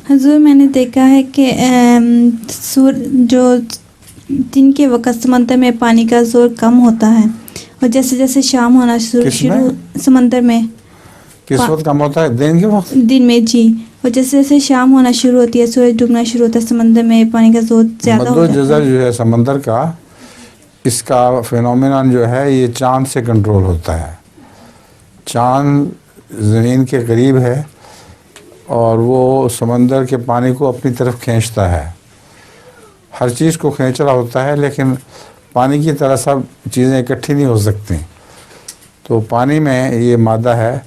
حضور میں نے دیکھا ہے کہ جو دن کے وقت سمندر میں پانی کا زور کم ہوتا ہے اور جیسے جیسے شام ہونا شروع سمندر میں کس وقت کم ہوتا ہے؟ دن کے وقت؟ دن میں جی، اور جیسے جیسے شام ہونا شروع ہوتی ہے، سورج ڈوبنا شروع ہوتا ہے، سمندر میں پانی کا زور زیادہ ہو مد جاتا جزر ہے. جو ہے سمندر کا، اس کا فینومینن جو ہے یہ چاند سے کنٹرول ہوتا ہے. چاند زمین کے قریب ہے اور وہ سمندر کے پانی کو اپنی طرف کھینچتا ہے. ہر چیز کو کھینچ رہا ہوتا ہے، لیکن پانی کی طرح سب چیزیں اکٹھی نہیں ہو سکتی. تو پانی میں یہ مادہ ہے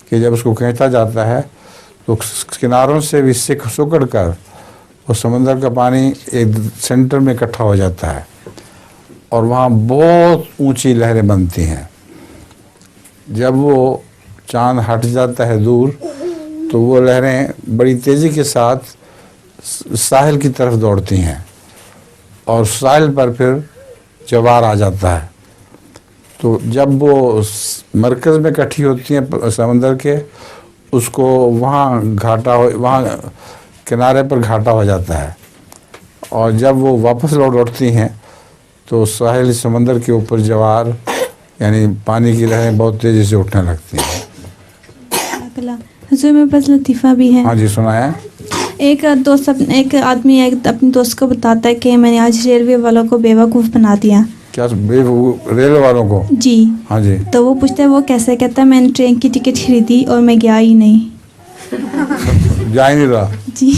کہ جب اس کو کھینچا جاتا ہے تو کناروں سے بھی سکڑ کر وہ سمندر کا پانی ایک سینٹر میں اکٹھا ہو جاتا ہے اور وہاں بہت اونچی لہریں بنتی ہیں. جب وہ چاند ہٹ جاتا ہے دور تو وہ لہریں بڑی تیزی کے ساتھ ساحل کی طرف دوڑتی ہیں اور ساحل پر پھر جوار آ جاتا ہے. تو جب وہ مرکز میں اکٹھی ہوتی ہیں سمندر کے، اس کو وہاں کنارے پر گھاٹا ہو جاتا ہے، اور جب وہ واپس لوٹتی ہیں تو ساحل سمندر کے اوپر جوار یعنی پانی کی لہریں بہت تیزی سے اٹھنے لگتی ہیں. حضور میرے پاس لطیفہ بھی ہے. ہاں جی سنائیں. ایک آدمی اپنے دوست کو بتاتا ہے کہ میں نے آج ریلوے والوں کو بیوقوف بنا دیا. کیا ریل والوں کو؟ جی. ہاں جی. تو وہ پوچھتا ہے وہ کیسے؟ کہتا ہے میں نے ٹرین کی ٹکٹ خریدی اور میں گیا ہی نہیں. جا ہی نہیں رہا. جی.